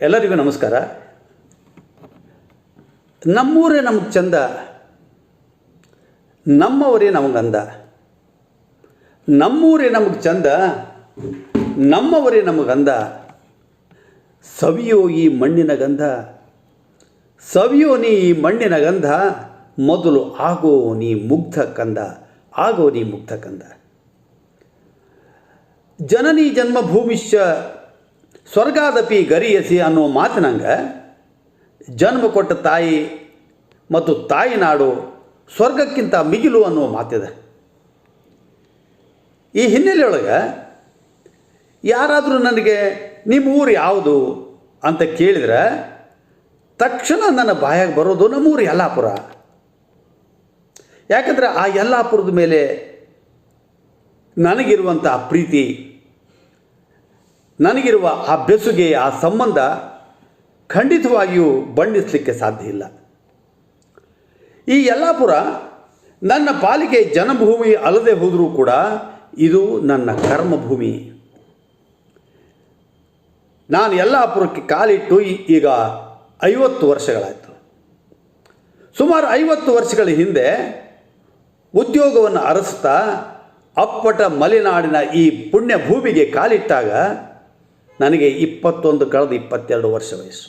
ಎಲ್ಲರಿಗೂ ನಮಸ್ಕಾರ. ನಮ್ಮೂರೇ ನಮಗೆ ಚಂದ, ನಮ್ಮವರೇ ನಮಗಂದ. ನಮ್ಮೂರೇ ನಮಗೆ ಚಂದ, ನಮ್ಮವರೇ ನಮಗಂದ. ಸವಿಯೋ ಈ ಮಣ್ಣಿನ ಗಂಧ, ಸವಿಯೋ ನೀ ಈ ಮಣ್ಣಿನ ಗಂಧ. ಮೊದಲು ಆಗೋ ನೀ ಮುಗ್ಧ ಕಂದ, ಆಗೋ ನೀ ಮುಗ್ಧ ಕಂದ. ಜನನಿ ಜನ್ಮಭೂಮಿಶ್ಚ ಸ್ವರ್ಗಾದಪಿ ಗರಿಯಸಿ ಅನ್ನೋ ಮಾತಿನಂಗೆ ಜನ್ಮ ಕೊಟ್ಟ ತಾಯಿ ಮತ್ತು ತಾಯಿ ನಾಡು ಸ್ವರ್ಗಕ್ಕಿಂತ ಮಿಗಿಲು ಅನ್ನೋ ಮಾತಿದೆ. ಈ ಹಿನ್ನೆಲೆಯೊಳಗೆ ಯಾರಾದರೂ ನನಗೆ ನಿಮ್ಮ ಊರು ಯಾವುದು ಅಂತ ಕೇಳಿದರೆ ತಕ್ಷಣ ನನ್ನ ಬಾಯಾಗ ಬರೋದು ನಮ್ಮೂರು ಯಲ್ಲಾಪುರ. ಯಾಕಂದರೆ ಆ ಯಲ್ಲಾಪುರದ ಮೇಲೆ ನನಗಿರುವಂಥ ಪ್ರೀತಿ, ನನಗಿರುವ ಆ ಬೆಸುಗೆ, ಆ ಸಂಬಂಧ ಖಂಡಿತವಾಗಿಯೂ ಬಣ್ಣಿಸಲಿಕ್ಕೆ ಸಾಧ್ಯ ಇಲ್ಲ. ಈ ಯಲ್ಲಾಪುರ ನನ್ನ ಪಾಲಿಗೆ ಜನ್ಮಭೂಮಿ ಅಲ್ಲದೆ ಹೋದರೂ ಕೂಡ ಇದು ನನ್ನ ಕರ್ಮಭೂಮಿ. ನಾನು ಯಲ್ಲಾಪುರಕ್ಕೆ ಕಾಲಿಟ್ಟು ಈಗ 50 ವರ್ಷಗಳಾಯಿತು. ಸುಮಾರು 50 ವರ್ಷಗಳ ಹಿಂದೆ ಉದ್ಯೋಗವನ್ನು ಅರಸ್ತಾ ಅಪ್ಪಟ ಮಲೆನಾಡಿನ ಈ ಪುಣ್ಯ ಭೂಮಿಗೆ ಕಾಲಿಟ್ಟಾಗ ನನಗೆ 22 ವರ್ಷ ವಯಸ್ಸು.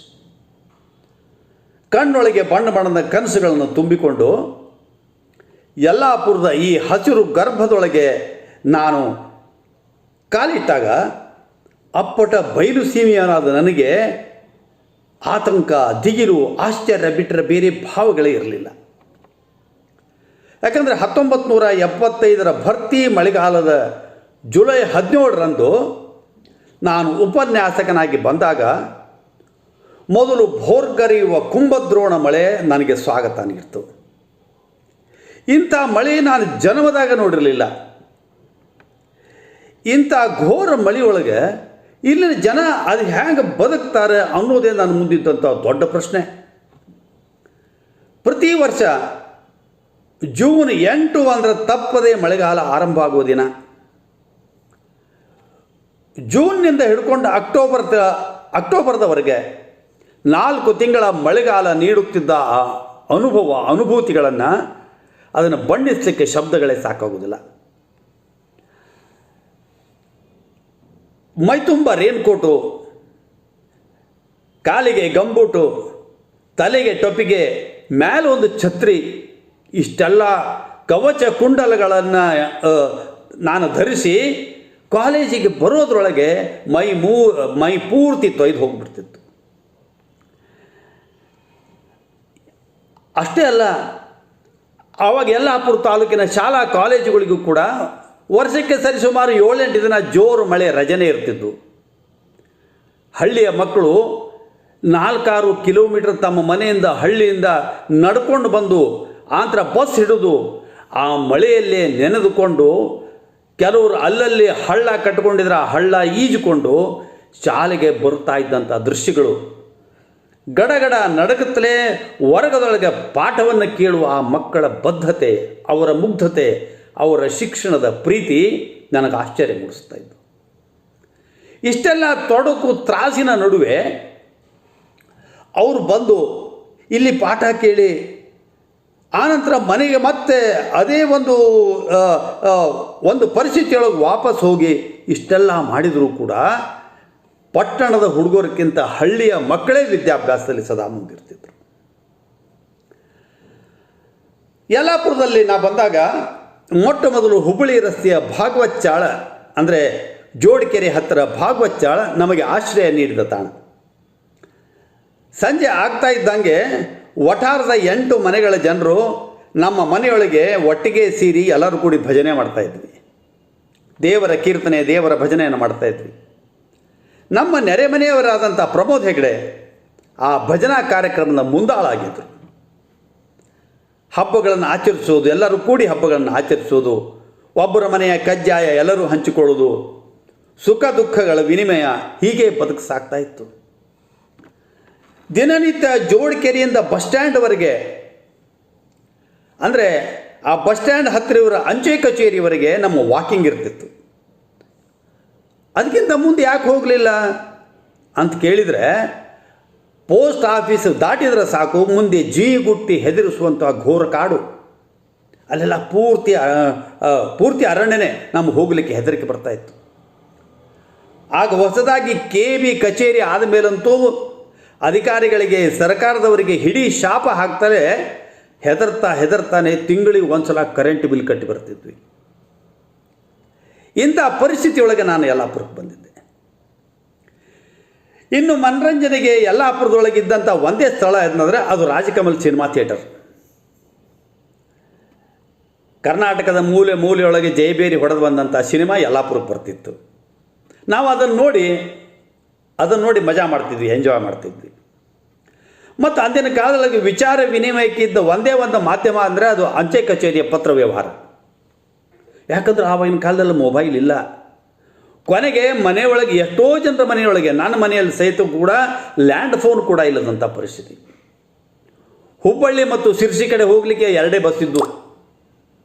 ಕಣ್ಣೊಳಗೆ ಬಣ್ಣ ಬಣ್ಣದ ಕನಸುಗಳನ್ನು ತುಂಬಿಕೊಂಡು ಯಲ್ಲಾಪುರದ ಈ ಹಸಿರು ಗರ್ಭದೊಳಗೆ ನಾನು ಕಾಲಿಟ್ಟಾಗ ಅಪ್ಪಟ ಬಯಲು ಸೀಮೆಯನಾದ ನನಗೆ ಆತಂಕ, ದಿಗಿರು, ಆಶ್ಚರ್ಯ ಬಿಟ್ಟರೆ ಬೇರೆ ಭಾವಗಳೇ ಇರಲಿಲ್ಲ. ಯಾಕಂದರೆ 1975 ಭರ್ತಿ ಮಳೆಗಾಲದ ಜುಲೈ 17ರಂದು ನಾನು ಉಪನ್ಯಾಸಕನಾಗಿ ಬಂದಾಗ ಮೊದಲು ಭೋರ್ಗರೆಯುವ ಕುಂಭದ್ರೋಣ ಮಳೆ ನನಗೆ ಸ್ವಾಗತ ನೀಡಿತು. ಇಂಥ ಮಳೆ ನಾನು ಜನ್ಮದಾಗ ನೋಡಿರಲಿಲ್ಲ. ಇಂಥ ಘೋರ ಮಳೆಯೊಳಗೆ ಇಲ್ಲಿನ ಜನ ಅದು ಹೇಗೆ ಬದುಕ್ತಾರೆ ಅನ್ನೋದೇ ನಾನು ಮುಂದಿದ್ದಂಥ ದೊಡ್ಡ ಪ್ರಶ್ನೆ. ಪ್ರತಿ ವರ್ಷ ಜೂನ್ 8 ಅಂದರೆ ತಪ್ಪದೇ ಮಳೆಗಾಲ ಆರಂಭ ಆಗುವ ದಿನ. ಜೂನ್ನಿಂದ ಹಿಡ್ಕೊಂಡು ಅಕ್ಟೋಬರ್ದವರೆಗೆ 4 ತಿಂಗಳ ಮಳೆಗಾಲ ನೀಡುತ್ತಿದ್ದ ಆ ಅನುಭೂತಿಗಳನ್ನು ಅದನ್ನು ಬಣ್ಣಿಸಲಿಕ್ಕೆ ಶಬ್ದಗಳೇ ಸಾಕಾಗುವುದಿಲ್ಲ. ಮೈತುಂಬ ರೇನ್ಕೋಟು, ಕಾಲಿಗೆ ಗಂಬೂಟು, ತಲೆಗೆ ಟೊಪಿಗೆ, ಮೇಲೊಂದು ಛತ್ರಿ, ಇಷ್ಟೆಲ್ಲ ಕವಚ ಕುಂಡಲಗಳನ್ನು ನಾನು ಧರಿಸಿ ಕಾಲೇಜಿಗೆ ಬರೋದ್ರೊಳಗೆ ಮೈ ಪೂರ್ತಿ ತೊಯ್ದು ಹೋಗ್ಬಿಡ್ತಿತ್ತು. ಅಷ್ಟೇ ಅಲ್ಲ, ಆವಾಗ ಯಲ್ಲಾಪುರ ತಾಲೂಕಿನ ಶಾಲಾ ಕಾಲೇಜುಗಳಿಗೂ ಕೂಡ ವರ್ಷಕ್ಕೆ ಸರಿಸುಮಾರು 7-8 ದಿನ ಜೋರು ಮಳೆ ರಜನೆ ಇರ್ತಿದ್ದು. ಹಳ್ಳಿಯ ಮಕ್ಕಳು 4-6 ಕಿಲೋಮೀಟರ್ ತಮ್ಮ ಮನೆಯಿಂದ ಹಳ್ಳಿಯಿಂದ ನಡ್ಕೊಂಡು ಬಂದು ಆಂತರ ಬಸ್ ಹಿಡಿದು ಆ ಮಳೆಯಲ್ಲೇ ನೆನೆದುಕೊಂಡು, ಕೆಲವರು ಅಲ್ಲಲ್ಲಿ ಹಳ್ಳ ಕಟ್ಟಿಕೊಂಡಿದ್ರೆ ಆ ಹಳ್ಳ ಈಜಿಕೊಂಡು ಶಾಲೆಗೆ ಬರ್ತಾ ಇದ್ದಂಥ ದೃಶ್ಯಗಳು, ಗಡಗಡ ನಡಗುತ್ತಲೇ ವರ್ಗದೊಳಗೆ ಪಾಠವನ್ನು ಕೇಳುವ ಆ ಮಕ್ಕಳ ಬದ್ಧತೆ, ಅವರ ಮುಗ್ಧತೆ, ಅವರ ಶಿಕ್ಷಣದ ಪ್ರೀತಿ ನನಗೆ ಆಶ್ಚರ್ಯ ಮೂಡಿಸ್ತಾ ಇತ್ತು. ಇಷ್ಟೆಲ್ಲ ತೊಡಕು ತ್ರಾಸಿನ ನಡುವೆ ಅವರು ಬಂದು ಇಲ್ಲಿ ಪಾಠ ಕೇಳಿ ಆನಂತರ ಮನೆಗೆ ಮತ್ತೆ ಅದೇ ಒಂದು ಪರಿಸ್ಥಿತಿಯೊಳಗೆ ವಾಪಸ್ ಹೋಗಿ ಇಷ್ಟೆಲ್ಲ ಮಾಡಿದರೂ ಕೂಡ ಪಟ್ಟಣದ ಹುಡುಗರಿಗಿಂತ ಹಳ್ಳಿಯ ಮಕ್ಕಳೇ ವಿದ್ಯಾಭ್ಯಾಸದಲ್ಲಿ ಸದಾ ಮುಂದಿರ್ತಿದ್ರು. ಯಲ್ಲಾಪುರದಲ್ಲಿ ನಾ ಬಂದಾಗ ಮೊಟ್ಟ ಮೊದಲು ಹುಬ್ಬಳ್ಳಿ ರಸ್ತೆಯ ಭಾಗವತ್-ಚಾಳ ಅಂದರೆ ಜೋಡಿಕೆರೆ ಹತ್ತಿರ ಭಾಗವತ್-ಚಾಳ ನಮಗೆ ಆಶ್ರಯ ನೀಡಿದ ತಾಣ. ಸಂಜೆ ಆಗ್ತಾ ಇದ್ದಂಗೆ ವಠಾರದ 8 ಮನೆಗಳ ಜನರು ನಮ್ಮ ಮನೆಯೊಳಗೆ ಒಟ್ಟಿಗೆ ಸೇರಿ ಎಲ್ಲರೂ ಕೂಡಿ ಭಜನೆ ಮಾಡ್ತಾಯಿದ್ವಿ. ದೇವರ ಕೀರ್ತನೆ, ದೇವರ ಭಜನೆಯನ್ನು ಮಾಡ್ತಾಯಿದ್ವಿ. ನಮ್ಮ ನೆರೆಮನೆಯವರಾದಂಥ ಪ್ರಮೋದ್ ಹೆಗಡೆ ಆ ಭಜನಾ ಕಾರ್ಯಕ್ರಮದ ಮುಂದಾಳಾಗಿದ್ದರು. ಹಬ್ಬಗಳನ್ನು ಆಚರಿಸೋದು, ಎಲ್ಲರೂ ಕೂಡಿ ಹಬ್ಬಗಳನ್ನು ಆಚರಿಸೋದು, ಒಬ್ಬರ ಮನೆಯ ಕಜ್ಜಾಯ ಎಲ್ಲರೂ ಹಂಚಿಕೊಳ್ಳೋದು, ಸುಖ ದುಃಖಗಳ ವಿನಿಮಯ, ಹೀಗೆ ಬದುಕು ಸಾಗ್ತಾ ಇತ್ತು. ದಿನನಿತ್ಯ ಜೋಡಿಕೆರೆಯಿಂದ ಬಸ್ ಸ್ಟ್ಯಾಂಡ್ವರೆಗೆ, ಅಂದರೆ ಆ ಬಸ್ ಸ್ಟ್ಯಾಂಡ್ ಹತ್ತಿರ ಇವರ ಅಂಚೆ ಕಚೇರಿವರೆಗೆ ನಮ್ಮ ವಾಕಿಂಗ್ ಇರ್ತಿತ್ತು. ಅದಕ್ಕಿಂತ ಮುಂದೆ ಯಾಕೆ ಹೋಗಲಿಲ್ಲ ಅಂತ ಕೇಳಿದರೆ ಪೋಸ್ಟ್ ಆಫೀಸ್ ದಾಟಿದರೆ ಸಾಕು, ಮುಂದೆ ಜೀಗುಟ್ಟಿ ಹೆದರಿಸುವಂಥ ಘೋರ ಕಾಡು. ಅಲ್ಲೆಲ್ಲ ಪೂರ್ತಿ ಅರಣ್ಯನೇ ನಮ್ಗೆ ಹೋಗಲಿಕ್ಕೆ ಹೆದರಿಕೆ ಬರ್ತಾಯಿತ್ತು. ಆಗ ಹೊಸದಾಗಿ KB ಕಚೇರಿ ಆದ ಮೇಲಂತೂ ಅಧಿಕಾರಿಗಳಿಗೆ, ಸರ್ಕಾರದವರಿಗೆ ಹಿಡೀ ಶಾಪ ಹಾಕ್ತಾರೆ. ಹೆದರ್ತಾನೆ ತಿಂಗಳಿಗೆ ಒಂದು ಸಲ ಕರೆಂಟ್ ಬಿಲ್ ಕಟ್ಟಿ ಬರ್ತಿದ್ವಿ. ಇಂಥ ಪರಿಸ್ಥಿತಿಯೊಳಗೆ ನಾನು ಯಲ್ಲಾಪುರಕ್ಕೆ ಬಂದಿದ್ದೆ. ಇನ್ನು ಮನರಂಜನೆಗೆ ಯಲ್ಲಾಪುರದೊಳಗಿದ್ದಂಥ ಒಂದೇ ಸ್ಥಳ ಏನಂದರೆ ಅದು ರಾಜಕಮಲ್ ಸಿನಿಮಾ ಥಿಯೇಟರ್. ಕರ್ನಾಟಕದ ಮೂಲೆಯೊಳಗೆ ಜಯಬೇರಿ ಹೊಡೆದು ಬಂದಂಥ ಸಿನಿಮಾ ಯಲ್ಲಾಪುರಕ್ಕೆ ಬರ್ತಿತ್ತು. ನಾವು ಅದನ್ನು ನೋಡಿ ಮಜಾ ಮಾಡ್ತಿದ್ವಿ, ಎಂಜಾಯ್ ಮಾಡ್ತಿದ್ವಿ. ಮತ್ತು ಅಂದಿನ ಕಾಲದಲ್ಲಿ ವಿಚಾರ ವಿನಿಮಯಕ್ಕಿದ್ದ ಒಂದೇ ಒಂದು ಮಾಧ್ಯಮ ಅಂದರೆ ಅದು ಅಂಚೆ ಕಚೇರಿಯ ಪತ್ರ ವ್ಯವಹಾರ. ಯಾಕಂದ್ರೆ ಆವಾಗಿನ ಕಾಲದಲ್ಲಿ ಮೊಬೈಲ್ ಇಲ್ಲ. ಕೊನೆಗೆ ಮನೆಯೊಳಗೆ ಎಷ್ಟೋ ಜನರ ಮನೆಯೊಳಗೆ, ನನ್ನ ಮನೆಯಲ್ಲಿ ಸಹಿತ ಕೂಡ ಲ್ಯಾಂಡ್ ಫೋನ್ ಕೂಡ ಇಲ್ಲದಂಥ ಪರಿಸ್ಥಿತಿ. ಹುಬ್ಬಳ್ಳಿ ಮತ್ತು ಶಿರ್ಸಿ ಕಡೆ ಹೋಗಲಿಕ್ಕೆ 2 ಬಸ್ ಇದ್ದು.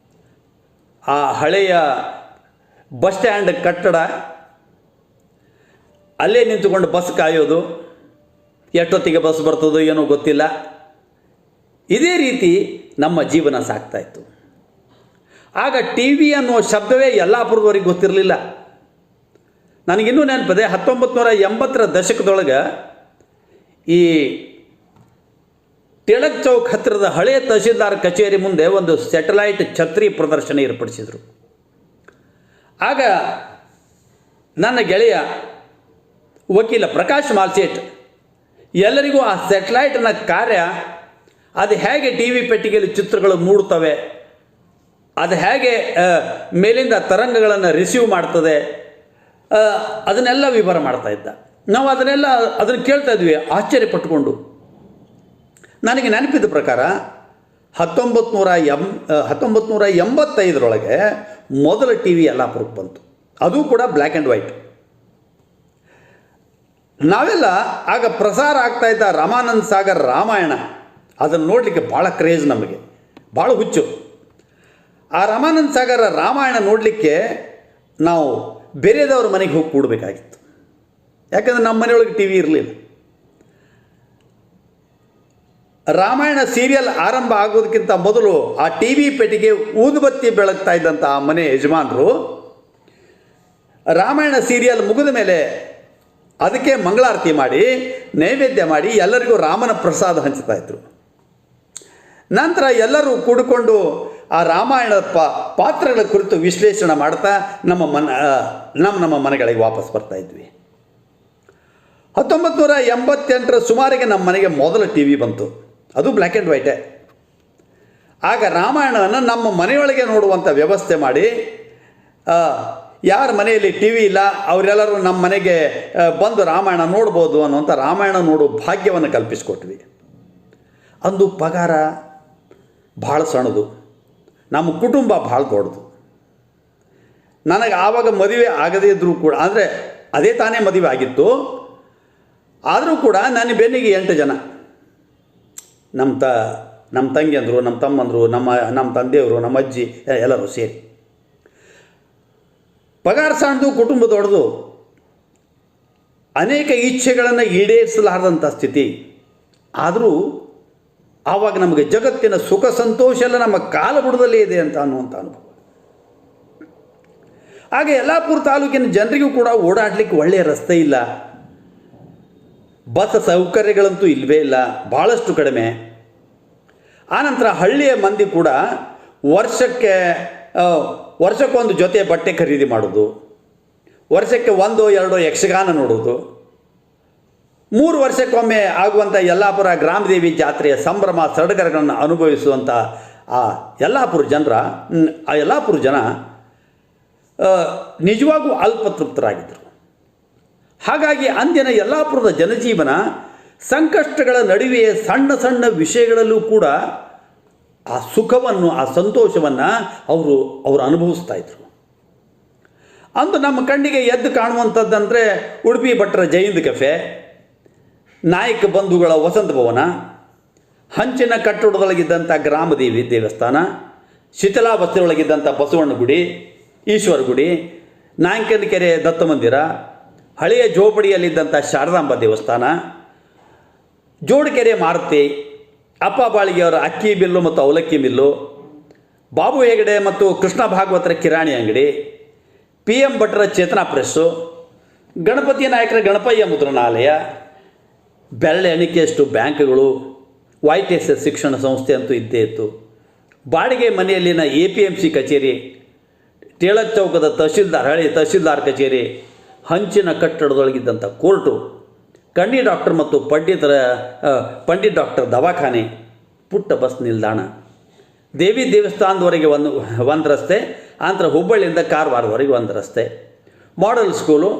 ಆ ಹಳೆಯ ಬಸ್ ಸ್ಟ್ಯಾಂಡ್ ಕಟ್ಟಡ, ಅಲ್ಲೇ ನಿಂತುಕೊಂಡು ಬಸ್ ಕಾಯೋದು, ಎಷ್ಟೊತ್ತಿಗೆ ಬಸ್ ಬರ್ತದೋ ಏನೋ ಗೊತ್ತಿಲ್ಲ. ಇದೇ ರೀತಿ ನಮ್ಮ ಜೀವನ ಸಾಗ್ತಾಯಿತ್ತು. ಆಗ TV ಅನ್ನೋ ಶಬ್ದವೇ ಯಲ್ಲಾಪುರದವರಿಗೆ ಗೊತ್ತಿರಲಿಲ್ಲ. ನನಗಿನ್ನೂ ನೆನಪಿದೆ, 1980ರ ದಶಕದೊಳಗೆ ಈ ಟಿಳಕ್ ಚೌಕ್ ಹತ್ತಿರದ ಹಳೆಯ ತಹಶೀಲ್ದಾರ್ ಕಚೇರಿ ಮುಂದೆ ಒಂದು ಸ್ಯಾಟಲೈಟ್ ಛತ್ರಿ ಪ್ರದರ್ಶನ ಏರ್ಪಡಿಸಿದರು. ಆಗ ನನ್ನ ಗೆಳೆಯ ವಕೀಲ ಪ್ರಕಾಶ್ ಮಾಲ್ಸೇಟ್ ಎಲ್ಲರಿಗೂ ಆ ಸ್ಯಾಟಲೈಟ್ನ ಕಾರ್ಯ, ಅದು ಹೇಗೆ TV ಪೆಟ್ಟಿಗೆಯಲ್ಲಿ ಚಿತ್ರಗಳು ಮೂಡ್ತವೆ, ಅದು ಹೇಗೆ ಮೇಲಿಂದ ತರಂಗಗಳನ್ನು ರಿಸೀವ್ ಮಾಡ್ತದೆ, ಅದನ್ನೆಲ್ಲ ವಿವರ ಮಾಡ್ತಾ ಇದ್ದ. ನಾವು ಅದನ್ನು ಕೇಳ್ತಾ ಇದ್ವಿ ಆಶ್ಚರ್ಯಪಟ್ಟುಕೊಂಡು. ನನಗೆ ನೆನಪಿದ್ದ ಪ್ರಕಾರ 1985ರೊಳಗೆ ಮೊದಲ TV ಯಲ್ಲಾಪುರಕ್ಕೆ ಬಂತು. ಅದು ಕೂಡ ಬ್ಲ್ಯಾಕ್ ಆ್ಯಂಡ್ ವೈಟ್. ನಾವೆಲ್ಲ ಆಗ ಪ್ರಸಾರ ಆಗ್ತಾ ಇದ್ದ ರಾಮಾನಂದ ಸಾಗರ್ ರಾಮಾಯಣ ಅದನ್ನು ನೋಡಲಿಕ್ಕೆ ಭಾಳ ಕ್ರೇಜ್, ನಮಗೆ ಭಾಳ ಹುಚ್ಚು. ಆ ರಾಮಾನಂದ ಸಾಗರ ರಾಮಾಯಣ ನೋಡಲಿಕ್ಕೆ ನಾವು ಬೇರೆದವ್ರ ಮನೆಗೆ ಹೋಗಿ ಕೂಡಬೇಕಾಗಿತ್ತು. ಯಾಕಂದರೆ ನಮ್ಮ ಮನೆಯೊಳಗೆ TV ಇರಲಿಲ್ಲ. ರಾಮಾಯಣ ಸೀರಿಯಲ್ ಆರಂಭ ಆಗೋದಕ್ಕಿಂತ ಮೊದಲು ಆ TV ಪೆಟ್ಟಿಗೆ ಊದುಬತ್ತಿ ಬೆಳಗ್ತಾ ಇದ್ದಂಥ ಆ ಮನೆ ಯಜಮಾನರು ರಾಮಾಯಣ ಸೀರಿಯಲ್ ಮುಗಿದ ಮೇಲೆ ಅದಕ್ಕೆ ಮಂಗಳಾರತಿ ಮಾಡಿ ನೈವೇದ್ಯ ಮಾಡಿ ಎಲ್ಲರಿಗೂ ರಾಮನ ಪ್ರಸಾದ ಹಂಚ್ತಾ ಇದ್ರು. ನಂತರ ಎಲ್ಲರೂ ಕೂಡಿಕೊಂಡು ಆ ರಾಮಾಯಣದ ಪಾತ್ರಗಳ ಕುರಿತು ವಿಶ್ಲೇಷಣೆ ಮಾಡ್ತಾ ನಮ್ಮ ಮನೆಗಳಿಗೆ ವಾಪಸ್ ಬರ್ತಾ ಇದ್ವಿ. 1988ರ ಸುಮಾರಿಗೆ ನಮ್ಮ ಮನೆಗೆ ಮೊದಲ TV ಬಂತು. ಅದು ಬ್ಲ್ಯಾಕ್ ಆ್ಯಂಡ್ ವೈಟೇ. ಆಗ ರಾಮಾಯಣವನ್ನು ನಮ್ಮ ಮನೆಯೊಳಗೆ ನೋಡುವಂಥ ವ್ಯವಸ್ಥೆ ಮಾಡಿ, ಯಾರ ಮನೆಯಲ್ಲಿ TV ಇಲ್ಲ ಅವರೆಲ್ಲರೂ ನಮ್ಮ ಮನೆಗೆ ಬಂದು ರಾಮಾಯಣ ನೋಡ್ಬೋದು ಅನ್ನುವಂಥ ರಾಮಾಯಣ ನೋಡೋ ಭಾಗ್ಯವನ್ನು ಕಲ್ಪಿಸಿಕೊಟ್ವಿ. ಅಂದು ಪಗಾರ ಭಾಳ ಸಣ್ಣದು, ನಮ್ಮ ಕುಟುಂಬ ಭಾಳ ದೊಡ್ಡದು. ನನಗೆ ಆವಾಗ ಮದುವೆ ಆಗದೇ ಇದ್ದರೂ ಕೂಡ, ಅಂದರೆ ಅದೇ ತಾನೇ ಮದುವೆ ಆಗಿತ್ತು, ಆದರೂ ಕೂಡ ನನ್ನ ಬೆನ್ನಿಗೆ 8 ಜನ, ನಮ್ಮ ತಂಗಿಯಂದರು, ನಮ್ಮ ತಮ್ಮಂದರು, ನಮ್ಮ ತಂದೆಯವರು, ನಮ್ಮ ಅಜ್ಜಿ ಎಲ್ಲರೂ ಸೇರಿ. ಪಗಾರ ಸಣ್ಣದು, ಕುಟುಂಬ ದೊಡ್ಡದು, ಅನೇಕ ಇಚ್ಛೆಗಳನ್ನು ಈಡೇರಿಸಲಾರದಂಥ ಸ್ಥಿತಿ. ಆದರೂ ಆವಾಗ ನಮಗೆ ಜಗತ್ತಿನ ಸುಖ ಸಂತೋಷ ಎಲ್ಲ ನಮ್ಮ ಕಾಲಬುಡದಲ್ಲೇ ಇದೆ ಅಂತ ಅನ್ನುವಂಥ ಅನುಭವ. ಹಾಗೆ ಯಲ್ಲಾಪುರ ತಾಲೂಕಿನ ಜನರಿಗೂ ಕೂಡ ಓಡಾಡಲಿಕ್ಕೆ ಒಳ್ಳೆಯ ರಸ್ತೆ ಇಲ್ಲ, ಬಸ್ ಸೌಕರ್ಯಗಳಂತೂ ಇಲ್ಲವೇ ಇಲ್ಲ, ಭಾಳಷ್ಟು ಕಡಿಮೆ. ಆನಂತರ ಹಳ್ಳಿಯ ಮಂದಿ ಕೂಡ ವರ್ಷಕ್ಕೊಂದು ಜೊತೆ ಬಟ್ಟೆ ಖರೀದಿ ಮಾಡೋದು, ವರ್ಷಕ್ಕೆ 1-2 ಯಕ್ಷಗಾನ ನೋಡೋದು, 3 ವರ್ಷಕ್ಕೊಮ್ಮೆ ಆಗುವಂಥ ಯಲ್ಲಾಪುರ ಗ್ರಾಮದೇವಿ ಜಾತ್ರೆಯ ಸಂಭ್ರಮ ಸಡಗರಗಳನ್ನು ಅನುಭವಿಸುವಂಥ ಆ ಯಲ್ಲಾಪುರ ಜನ ನಿಜವಾಗೂ ಅಲ್ಪತೃಪ್ತರಾಗಿದ್ದರು. ಹಾಗಾಗಿ ಅಂದಿನ ಯಲ್ಲಾಪುರದ ಜನಜೀವನ ಸಂಕಷ್ಟಗಳ ನಡುವೆಯೇ ಸಣ್ಣ ಸಣ್ಣ ವಿಷಯಗಳಲ್ಲೂ ಕೂಡ ಆ ಸುಖವನ್ನು, ಆ ಸಂತೋಷವನ್ನು ಅವರು ಅನುಭವಿಸ್ತಾ ಇದ್ರು. ಅಂದು ನಮ್ಮ ಕಣ್ಣಿಗೆ ಎದ್ದು ಕಾಣುವಂಥದ್ದಂದರೆ ಉಡುಪಿ ಭಟ್ರ ಜೈಂದ್ ಕೆಫೆ, ನಾಯಕ ಬಂಧುಗಳ ವಸಂತ ಭವನ, ಹಂಚಿನ ಕಟ್ಟಡದೊಳಗಿದ್ದಂಥ ಗ್ರಾಮದೇವಿ ದೇವಸ್ಥಾನ, ಶಿಥಿಲಾ ಬಸ್ತಿಯೊಳಗಿದ್ದಂಥ ಬಸವಣ್ಣ ಗುಡಿ, ಈಶ್ವರ ಗುಡಿ, ನಾಯಕನ ಕೆರೆ ದತ್ತ ಮಂದಿರ, ಹಳೆಯ ಜೋಪಡಿಯಲ್ಲಿದ್ದಂಥ ಶಾರದಾಂಬ ದೇವಸ್ಥಾನ, ಜೋಡಕೆರೆ ಮಾರುತಿ, ಅಪ್ಪ ಬಾಳಿಗೆಯವರ ಅಕ್ಕಿ ಮಿಲ್ಲು ಮತ್ತು ಅವಲಕ್ಕಿ ಮಿಲ್ಲು, ಬಾಬು ಹೆಗಡೆ ಮತ್ತು ಕೃಷ್ಣ ಭಾಗವತರ ಕಿರಾಣಿ ಅಂಗಡಿ, ಪಿ ಎಂ ಭಟ್ರ ಚೇತನಾ ಪ್ರೆಸ್ಸು, ಗಣಪತಿ ನಾಯಕರ ಗಣಪಯ್ಯ ಮುದ್ರಣಾಲಯ, ಬೆರಳೆ ಎಣಿಕೆಯಷ್ಟು ಬ್ಯಾಂಕ್ಗಳು, YTS ಶಿಕ್ಷಣ ಸಂಸ್ಥೆ ಅಂತೂ ಇದ್ದೇ ಇತ್ತು. ಬಾಡಿಗೆ ಮನೆಯಲ್ಲಿನ APMC ಕಚೇರಿ, ಟೇಳರ್ ಚೌಕದ ಹಳೆ ತಹಶೀಲ್ದಾರ್ ಕಚೇರಿ, ಹಂಚಿನ ಕಟ್ಟಡದೊಳಗಿದ್ದಂಥ ಕೋರ್ಟು, ಕಣ್ಣಿ ಡಾಕ್ಟರ್ ಮತ್ತು ಪಂಡಿತ್ ಡಾಕ್ಟರ್ ದವಾಖಾನೆ, ಪುಟ್ಟ ಬಸ್ ನಿಲ್ದಾಣ, ದೇವಿ ದೇವಸ್ಥಾನದವರೆಗೆ ಒಂದು ರಸ್ತೆ, ಆನಂತರ ಹುಬ್ಬಳ್ಳಿಯಿಂದ ಕಾರವಾರದವರೆಗೆ ಒಂದು ರಸ್ತೆ, ಮಾಡೆಲ್ ಸ್ಕೂಲು,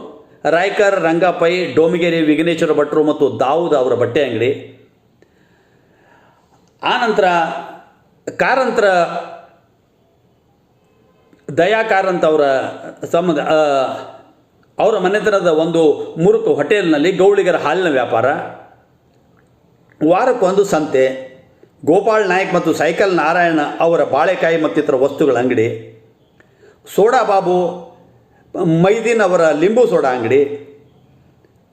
ರಾಯ್ಕರ್, ರಂಗಪೈ, ಡೋಮಿಗೆರೆ ವಿಘ್ನೇಶ್ವರ ಭಟ್ರು ಮತ್ತು ದಾವೂದ್ ಅವರ ಬಟ್ಟೆ ಅಂಗಡಿ, ಆನಂತರ ಕಾರಂತರ ದಯಾ ಕಾರಂತ ಅವರ ಸಂಬಂಧ ಅವರ ಮನೆತನದ ಒಂದು ಮುರುಕು ಹೋಟೆಲ್ನಲ್ಲಿ ಗೌಳಿಗರ ಹಾಲಿನ ವ್ಯಾಪಾರ, ವಾರಕ್ಕೊಂದು ಸಂತೆ, ಗೋಪಾಲ್ ನಾಯಕ್ ಮತ್ತು ಸೈಕಲ್ ನಾರಾಯಣ ಅವರ ಬಾಳೆಕಾಯಿ ಮತ್ತಿತರ ವಸ್ತುಗಳ ಅಂಗಡಿ, ಸೋಡಾ ಬಾಬು ಮೈದೀನ್ ಅವರ ಲಿಂಬು ಸೋಡಾ ಅಂಗಡಿ,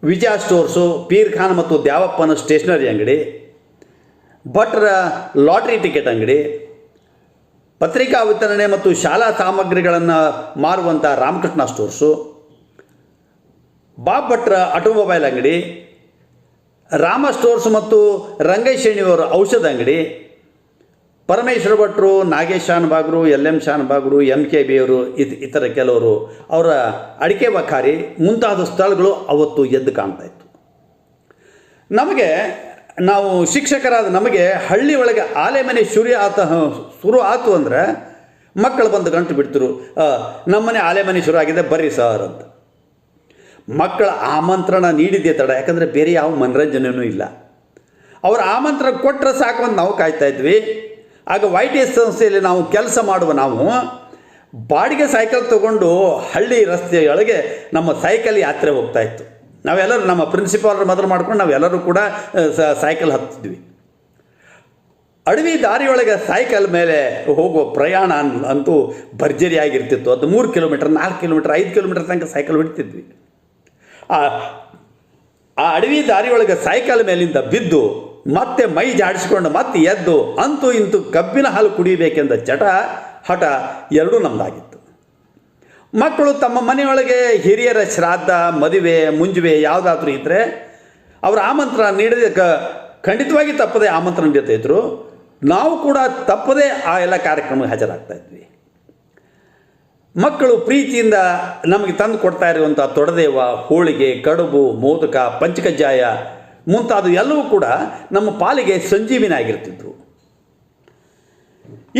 ವಿಜಯ ಸ್ಟೋರ್ಸು, ಪೀರ್ ಖಾನ್ ಮತ್ತು ದ್ಯಾವಪ್ಪನ ಸ್ಟೇಷನರಿ ಅಂಗಡಿ, ಭಟ್ರ ಲಾಟ್ರಿ ಟಿಕೆಟ್ ಅಂಗಡಿ, ಪತ್ರಿಕಾ ವಿತರಣೆ ಮತ್ತು ಶಾಲಾ ಸಾಮಗ್ರಿಗಳನ್ನು ಮಾರುವಂಥ ರಾಮಕೃಷ್ಣ ಸ್ಟೋರ್ಸು, ಬಾಬ್ ಭಟ್ರ ಆಟೋಮೊಬೈಲ್ ಅಂಗಡಿ, ರಾಮ ಸ್ಟೋರ್ಸ್ ಮತ್ತು ರಂಗೇಶಣಿಯವರ ಔಷಧ ಅಂಗಡಿ, ಪರಮೇಶ್ವರ ಭಟ್ರು, ನಾಗೇಶ್ ಶಾನ್ಭಾಗ್ರು, LM ಶಾನ್ಭಾಗ್ರು, MKB ಅವರು, ಇತರ ಕೆಲವರು ಅವರ ಅಡಿಕೆ ವಖಾರಿ ಮುಂತಾದ ಸ್ಥಳಗಳು ಅವತ್ತು ಎದ್ದು ಕಾಣ್ತಾ ಇತ್ತು. ನಾವು ಶಿಕ್ಷಕರಾದ ನಮಗೆ ಹಳ್ಳಿ ಒಳಗೆ ಆಲೆಮನೆ ಶುರು ಆತು ಅಂದರೆ ಮಕ್ಕಳು ಬಂದು ಗಂಟು ಬಿಡ್ತರು, ನಮ್ಮನೆ ಆಲೆಮನೆ ಶುರು ಆಗಿದೆ ಬರ್ರಿ ಸರ್ ಅಂತ. ಮಕ್ಕಳ ಆಮಂತ್ರಣ ನೀಡಿದ್ದೇ ತಡ, ಯಾಕಂದರೆ ಬೇರೆ ಯಾವ ಮನರಂಜನೆಯೂ ಇಲ್ಲ. ಅವರ ಆಮಂತ್ರಣ ಕೊಟ್ಟರೆ ಸಾಕು ಅಂತ ನಾವು ಕಾಯ್ತಾ ಇದ್ವಿ. ಆಗ YTS ಸಂಸ್ಥೆಯಲ್ಲಿ ನಾವು ಕೆಲಸ ಮಾಡುವ ನಾವು ಬಾಡಿಗೆ ಸೈಕಲ್ ತೊಗೊಂಡು ಹಳ್ಳಿ ರಸ್ತೆಯೊಳಗೆ ನಮ್ಮ ಸೈಕಲ್ ಯಾತ್ರೆ ಹೋಗ್ತಾ ಇತ್ತು. ನಾವೆಲ್ಲರೂ ನಮ್ಮ ಪ್ರಿನ್ಸಿಪಾಲರು ಮೊದಲು ಮಾಡ್ಕೊಂಡು ನಾವೆಲ್ಲರೂ ಕೂಡ ಸೈಕಲ್ ಹತ್ತಿದ್ವಿ. ಅಡವಿ ದಾರಿಯೊಳಗೆ ಸೈಕಲ್ ಮೇಲೆ ಹೋಗುವ ಪ್ರಯಾಣ ಅಂತೂ ಭರ್ಜರಿಯಾಗಿರ್ತಿತ್ತು. ಅದು 3 ಕಿಲೋಮೀಟರ್, 4 ಕಿಲೋಮೀಟರ್, 5 ಕಿಲೋಮೀಟರ್ ತನಕ ಸೈಕಲ್ ಹೊಡಿತಿದ್ವಿ. ಆ ಅಡವಿ ದಾರಿಯೊಳಗೆ ಸೈಕಲ್ ಮೇಲಿಂದ ಬಿದ್ದು ಮತ್ತೆ ಮೈ ಜಾಡಿಸ್ಕೊಂಡು ಮತ್ತೆ ಎದ್ದು ಅಂತೂ ಇಂತೂ ಕಬ್ಬಿನ ಹಾಲು ಕುಡಿಯಬೇಕೆಂದ ಹಠ ಎರಡೂ ನಮ್ಮದಾಗಿತ್ತು. ಮಕ್ಕಳು ತಮ್ಮ ಮನೆಯೊಳಗೆ ಹಿರಿಯರ ಶ್ರಾದ್ದ, ಮದುವೆ, ಮುಂಜುವೆ ಯಾವುದಾದ್ರೂ ಇದ್ದರೆ ಅವರ ಆಮಂತ್ರಣ ನೀಡಿದ ಖಂಡಿತವಾಗಿ ತಪ್ಪದೆ ಆಮಂತ್ರಣ ನೀಡ್ತಾ ಇದ್ದರು. ನಾವು ಕೂಡ ತಪ್ಪದೆ ಆ ಎಲ್ಲ ಕಾರ್ಯಕ್ರಮಕ್ಕೆ ಹಾಜರಾಗ್ತಾ ಇದ್ವಿ. ಮಕ್ಕಳು ಪ್ರೀತಿಯಿಂದ ನಮಗೆ ತಂದು ಕೊಡ್ತಾ ಇರುವಂಥ ತೊಡದೇವ, ಹೋಳಿಗೆ, ಕಡುಬು, ಮೋದಕ, ಪಂಚಕಜ್ಜಾಯ ಮುಂತಾದ ಎಲ್ಲವೂ ಕೂಡ ನಮ್ಮ ಪಾಲಿಗೆ ಸಂಜೀವಿನಿ ಆಗಿರ್ತಿದ್ರು.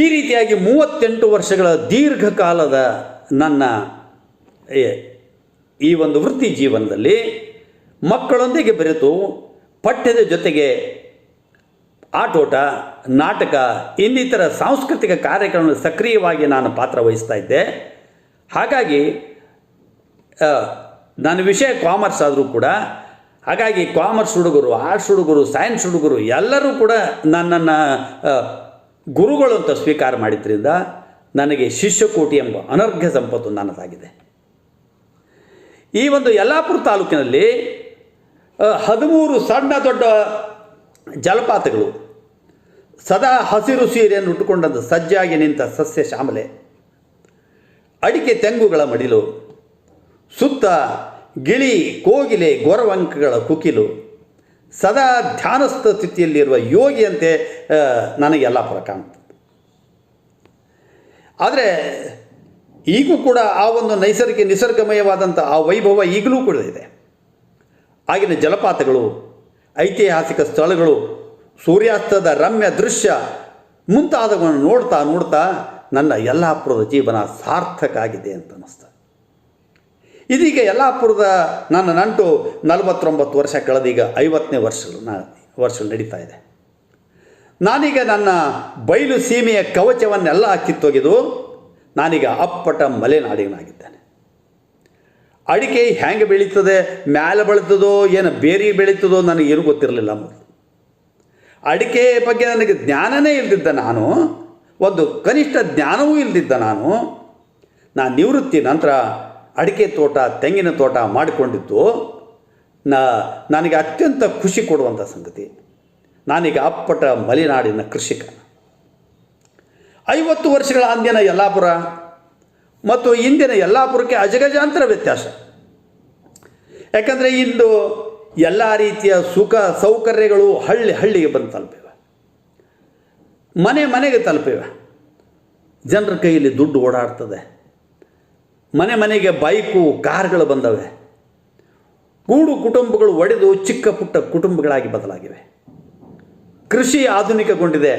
ಈ ರೀತಿಯಾಗಿ 38 ವರ್ಷಗಳ ದೀರ್ಘಕಾಲದ ನನ್ನ ಈ ಒಂದು ವೃತ್ತಿ ಜೀವನದಲ್ಲಿ ಮಕ್ಕಳೊಂದಿಗೆ ಬೆರೆತು ಪಠ್ಯದ ಜೊತೆಗೆ ಆಟೋಟ, ನಾಟಕ, ಇನ್ನಿತರ ಸಾಂಸ್ಕೃತಿಕ ಕಾರ್ಯಕ್ರಮದಲ್ಲಿ ಸಕ್ರಿಯವಾಗಿ ನಾನು ಪಾತ್ರ ವಹಿಸ್ತಾ ಇದ್ದೆ. ಹಾಗಾಗಿ ನನ್ನ ವಿಷಯ ಕಾಮರ್ಸ್ ಆದರೂ ಕೂಡ ಹಾಗಾಗಿ ಕಾಮರ್ಸ್ ಹುಡುಗರು, ಆರ್ಟ್ಸ್ ಹುಡುಗರು, ಸೈನ್ಸ್ ಹುಡುಗರು ಎಲ್ಲರೂ ಕೂಡ ನನ್ನನ್ನು ಗುರುಗಳು ಅಂತ ಸ್ವೀಕಾರ ಮಾಡಿದ್ರಿಂದ ನನಗೆ ಶಿಷ್ಯಕೋಟಿ ಎಂಬ ಅನರ್ಘ್ಯ ಸಂಪತ್ತು ನನ್ನದಾಗಿದೆ. ಈ ಒಂದು ಯಲ್ಲಾಪುರ ತಾಲೂಕಿನಲ್ಲಿ 13 ಸಣ್ಣ ದೊಡ್ಡ ಜಲಪಾತಗಳು, ಸದಾ ಹಸಿರು ಸೀರೆಯನ್ನು ಉಟ್ಟುಕೊಂಡಂಥ ಸಜ್ಜಾಗಿ ನಿಂತ ಸಸ್ಯ ಶ್ಯಾಮಲೆ, ಅಡಿಕೆ ತೆಂಗುಗಳ ಮಡಿಲು, ಸುತ್ತ ಗಿಳಿ, ಕೋಗಿಲೆ, ಗೊರವಂಕಗಳ ಕುಕಿಲು, ಸದಾ ಧ್ಯಾನಸ್ಥ ಸ್ಥಿತಿಯಲ್ಲಿರುವ ಯೋಗಿಯಂತೆ ನನಗೆ ಯಲ್ಲಾಪುರ ಕಾಣ್ತದೆ. ಆದರೆ ಈಗೂ ಕೂಡ ಆ ಒಂದು ನಿಸರ್ಗಮಯವಾದಂಥ ಆ ವೈಭವ ಈಗಲೂ ಕೂಡ ಇದೆ. ಆಗಿನ ಜಲಪಾತಗಳು, ಐತಿಹಾಸಿಕ ಸ್ಥಳಗಳು, ಸೂರ್ಯಾಸ್ತದ ರಮ್ಯ ದೃಶ್ಯ ಮುಂತಾದವನ್ನು ನೋಡ್ತಾ ನೋಡ್ತಾ ನನ್ನ ಯಲ್ಲಾಪುರದ ಜೀವನ ಸಾರ್ಥಕ ಆಗಿದೆ ಅಂತ ಅನ್ನಿಸ್ತಾ. ಇದೀಗ ಯಲ್ಲಾಪುರದ ನನ್ನ ನಂಟು 49 ವರ್ಷ ಕಳೆದೀಗ 50ನೇ ವರ್ಷ ನಡೀತಾ ಇದೆ. ನಾನೀಗ ನನ್ನ ಬಯಲು ಸೀಮೆಯ ಕವಚವನ್ನೆಲ್ಲ ಕಿತ್ತೊಗೆದು ನಾನೀಗ ಅಪ್ಪಟ ಮಲೆನಾಡಿನಾಗಿದ್ದೇನೆ. ಅಡಿಕೆ ಹೆಂಗೆ ಬೆಳೀತದೆ, ಮ್ಯಾಲೆ ಬೆಳೀತದೋ ಏನು ಬೇರೆ ಬೆಳೀತದೋ ನನಗೇನು ಗೊತ್ತಿರಲಿಲ್ಲ. ಮೊದಲು ಅಡಿಕೆ ಬಗ್ಗೆ ನನಗೆ ಜ್ಞಾನವೇ ಇಲ್ಲದಿದ್ದ ನಾನು, ಒಂದು ಕನಿಷ್ಠ ಜ್ಞಾನವೂ ಇಲ್ಲದಿದ್ದ ನಾನು ನಿವೃತ್ತಿ ನಂತರ ಅಡಿಕೆ ತೋಟ, ತೆಂಗಿನ ತೋಟ ಮಾಡಿಕೊಂಡಿದ್ದು ನನಗೆ ಅತ್ಯಂತ ಖುಷಿ ಕೊಡುವಂಥ ಸಂಗತಿ. ನಾನೀಗ ಅಪ್ಪಟ ಮಲೆನಾಡಿನ ಕೃಷಿಕ. 50 ವರ್ಷಗಳ ಅಂದಿನ ಯಲ್ಲಾಪುರ ಮತ್ತು ಇಂದಿನ ಯಲ್ಲಾಪುರಕ್ಕೆ ಅಜಗಜಾಂತರ ವ್ಯತ್ಯಾಸ. ಯಾಕಂದರೆ ಇಂದು ಎಲ್ಲ ರೀತಿಯ ಸುಖ ಸೌಕರ್ಯಗಳು ಹಳ್ಳಿಗೆ ಬಂದು ತಲುಪಿವೆ, ಮನೆಗೆ ತಲುಪಿವೆ. ಜನರ ಕೈಯಲ್ಲಿ ದುಡ್ಡು ಓಡಾಡ್ತದೆ, ಮನೆಗೆ ಬೈಕು ಕಾರ್ಗಳು ಬಂದವೆ. ಕೂಡು ಕುಟುಂಬಗಳು ಒಡೆದು ಚಿಕ್ಕ ಪುಟ್ಟ ಕುಟುಂಬಗಳಾಗಿ ಬದಲಾಗಿವೆ. ಕೃಷಿ ಆಧುನಿಕಗೊಂಡಿದೆ.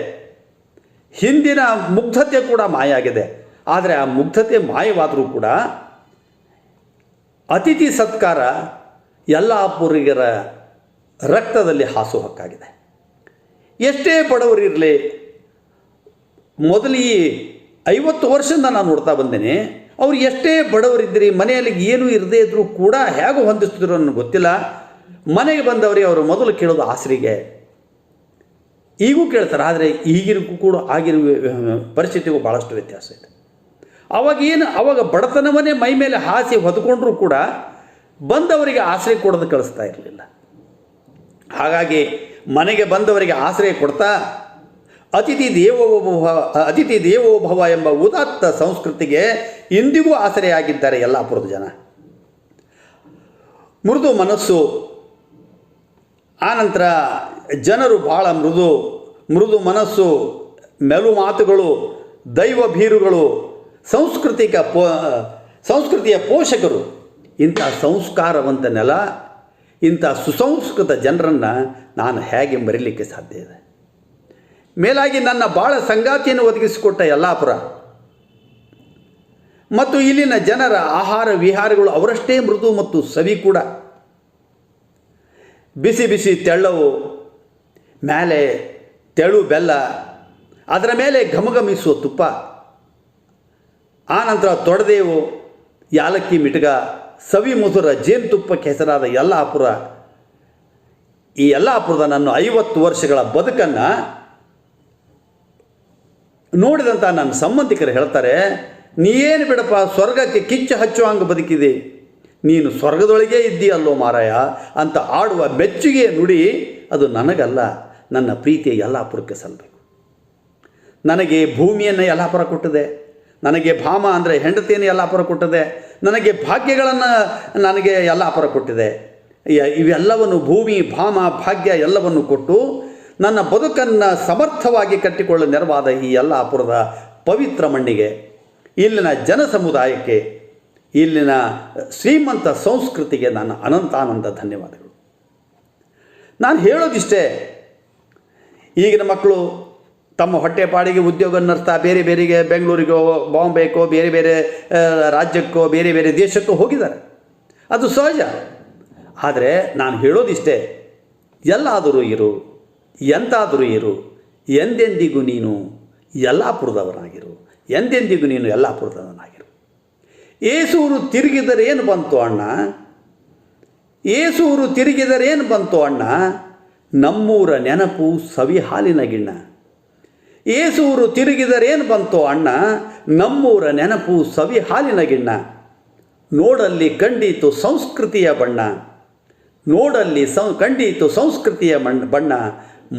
ಹಿಂದಿನ ಮುಗ್ಧತೆ ಕೂಡ ಮಾಯ ಆಗಿದೆ. ಆದರೆ ಆ ಮುಗ್ಧತೆ ಮಾಯವಾದರೂ ಕೂಡ ಅತಿಥಿ ಸತ್ಕಾರ ಯಲ್ಲಾಪುರಿಗರ ರಕ್ತದಲ್ಲಿ ಹಾಸುಹೊಕ್ಕಾಗಿದೆ. ಎಷ್ಟೇ ಬಡವರಿರಲಿ, ಮೊದಲು ಈ 50 ವರ್ಷದಿಂದ ನಾನು ನೋಡ್ತಾ ಬಂದೇನೆ, ಅವ್ರು ಎಷ್ಟೇ ಬಡವರಿದ್ದರೆ ಮನೆಯಲ್ಲಿ ಏನೂ ಇರದೇ ಇದ್ದರೂ ಕೂಡ ಹೇಗೆ ಹೊಂದಿಸ್ತಿದ್ರು ಅನ್ನೋ ಗೊತ್ತಿಲ್ಲ. ಮನೆಗೆ ಬಂದವರಿಗೆ ಅವರು ಮೊದಲು ಕೇಳೋದು ಆಸರಿಗೆ. ಈಗೂ ಕೇಳ್ತಾರೆ, ಆದರೆ ಈಗಿನಕ್ಕೂ ಕೂಡ ಆಗಿನ ಪರಿಸ್ಥಿತಿಗೂ ಭಾಳಷ್ಟು ವ್ಯತ್ಯಾಸ ಇದೆ. ಅವಾಗ ಬಡತನವನ್ನೇ ಮೈ ಮೇಲೆ ಹಾಸಿ ಹೊದ್ಕೊಂಡ್ರೂ ಕೂಡ ಬಂದವರಿಗೆ ಆಶ್ರಯ ಕೊಡೋದು ಕಳಿಸ್ತಾ ಇರಲಿಲ್ಲ. ಹಾಗಾಗಿ ಮನೆಗೆ ಬಂದವರಿಗೆ ಆಶ್ರಯ ಕೊಡ್ತಾ ಅತಿಥಿ ದೇವೋಭವ ಎಂಬ ಉದಾತ್ತ ಸಂಸ್ಕೃತಿಗೆ ಇಂದಿಗೂ ಆಸರೆಯಾಗಿದ್ದಾರೆ ಯಲ್ಲಾಪುರದ ಜನ. ಮೃದು ಮನಸ್ಸು, ಆನಂತರ ಜನರು ಭಾಳ ಮೃದು ಮನಸ್ಸು, ಮೆಲು ಮಾತುಗಳು, ದೈವ ಭೀರುಗಳು, ಸಂಸ್ಕೃತಿಯ ಪೋಷಕರು. ಇಂಥ ಸಂಸ್ಕಾರವಂತ ನೆಲ, ಇಂಥ ಸುಸಂಸ್ಕೃತ ಜನರನ್ನು ನಾನು ಹೇಗೆ ಮರೀಲಿಕ್ಕೆ ಸಾಧ್ಯ ಇದೆ? ಮೇಲಾಗಿ ನನ್ನ ಭಾಳ ಸಂಗಾತಿಯನ್ನು ಒದಗಿಸಿಕೊಟ್ಟ ಯಲ್ಲಾಪುರ ಮತ್ತು ಇಲ್ಲಿನ ಜನರ ಆಹಾರ ವಿಹಾರಗಳು ಅವರಷ್ಟೇ ಮೃದು ಮತ್ತು ಸವಿ ಕೂಡ. ಬಿಸಿ ಬಿಸಿ ತೆಳ್ಳವು, ಮೇಲೆ ತೆಳು ಬೆಲ್ಲ, ಅದರ ಮೇಲೆ ಘಮಘಮಿಸುವ ತುಪ್ಪ, ಆನಂತರ ತೊಡೆದೇವು, ಯಾಲಕ್ಕಿ ಮಿಟಗ, ಸವಿ ಮಧುರ ಜೇನುತುಪ್ಪಕ್ಕೆ ಹೆಸರಾದ ಯಲ್ಲಾಪುರ. ಈ ಯಲ್ಲಾಪುರದ ನನ್ನ 50 ವರ್ಷಗಳ ಬದುಕನ್ನು ನೋಡಿದಂಥ ನನ್ನ ಸಂಬಂಧಿಕರು ಹೇಳ್ತಾರೆ, ನೀವೇನು ಬಿಡಪ್ಪ, ಸ್ವರ್ಗಕ್ಕೆ ಕಿಚ್ಚು ಹಚ್ಚುವಂಗೆ ಬದುಕಿದೆ, ನೀನು ಸ್ವರ್ಗದೊಳಗೆ ಇದ್ದೀಯಲ್ಲೋ ಮಾರಾಯ ಅಂತ ಆಡುವ ಬೆಚ್ಚುಗೆ ನುಡಿ ಅದು ನನಗಲ್ಲ, ನನ್ನ ಪ್ರೀತಿಯ ಯಲ್ಲಾಪುರಕ್ಕೆ ಸಲ್ಲಬೇಕು. ನನಗೆ ಭೂಮಿಯನ್ನು ಯಲ್ಲಾಪುರ ಕೊಟ್ಟಿದೆ, ನನಗೆ ಭಾಮ ಅಂದರೆ ಹೆಂಡತಿಯನ್ನು ಯಲ್ಲಾಪುರ ಕೊಟ್ಟಿದೆ, ನನಗೆ ಭಾಗ್ಯಗಳನ್ನು ನನಗೆ ಯಲ್ಲಾಪುರ ಕೊಟ್ಟಿದೆ. ಇವೆಲ್ಲವನ್ನು ಭೂಮಿ, ಭಾಮ, ಭಾಗ್ಯ ಎಲ್ಲವನ್ನು ಕೊಟ್ಟು ನನ್ನ ಬದುಕನ್ನು ಸಮರ್ಥವಾಗಿ ಕಟ್ಟಿಕೊಳ್ಳಲು ನೆರವಾದ ಈ ಯಲ್ಲಾಪುರದ ಪವಿತ್ರ ಮಣ್ಣಿಗೆ, ಇಲ್ಲಿನ ಜನ ಸಮುದಾಯಕ್ಕೆ, ಇಲ್ಲಿನ ಶ್ರೀಮಂತ ಸಂಸ್ಕೃತಿಗೆ ನನ್ನ ಅನಂತಾನಂದ ಧನ್ಯವಾದಗಳು. ನಾನು ಹೇಳೋದಿಷ್ಟೇ, ಈಗಿನ ಮಕ್ಕಳು ತಮ್ಮ ಹೊಟ್ಟೆಪಾಡಿಗೆ ಉದ್ಯೋಗ ನಡೆಸ್ತಾ ಬೇರೆ ಬೆಂಗಳೂರಿಗೋ ಬಾಂಬೆಗೋ ಬೇರೆ ರಾಜ್ಯಕ್ಕೋ ಬೇರೆ ದೇಶಕ್ಕೋ ಹೋಗಿದ್ದಾರೆ. ಅದು ಸಹಜ. ಆದರೆ ನಾನು ಹೇಳೋದಿಷ್ಟೇ, ಎಲ್ಲಾದರೂ ಇರು, ಎಂತಾದರೂ ಇರು, ಎಂದೆಂದಿಗೂ ನೀನು ಯಲ್ಲಾಪುರದವನಾಗಿರು, ಎಂದೆಂದಿಗೂ ನೀನು ಯಲ್ಲಾಪುರದವನಾಗಿರು. ಏಸೂರು ತಿರುಗಿದರೇನು ಬಂತು ಅಣ್ಣ, ಏಸೂರು ತಿರುಗಿದರೇನು ಬಂತು ಅಣ್ಣ, ನಮ್ಮೂರ ನೆನಪು ಸವಿ ಹಾಲಿನ ಗಿಣ್ಣ. ಏಸೂರು ತಿರುಗಿದರೇನು ಬಂತು ಅಣ್ಣ, ನಮ್ಮೂರ ನೆನಪು ಸವಿ ಹಾಲಿನ ಗಿಣ್ಣ. ನೋಡಲ್ಲಿ ಕಂಡೀತು ಸಂಸ್ಕೃತಿಯ ಬಣ್ಣ, ನೋಡಲ್ಲಿ ಕಂಡೀತು ಸಂಸ್ಕೃತಿಯ ಬಣ್ಣ.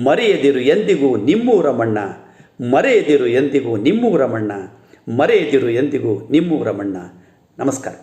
ಮರೆಯದಿರು ಎಂದಿಗೂ ನಿಮ್ಮೂರ ಮಣ್ಣ, ಮರೆಯದಿರು ಎಂದಿಗೂ ನಿಮ್ಮೂರ ಮಣ್ಣ, ಮರೆಯದಿರು ಎಂದಿಗೂ ನಿಮ್ಮೂರ ಮಣ್ಣ. ನಮಸ್ಕಾರ.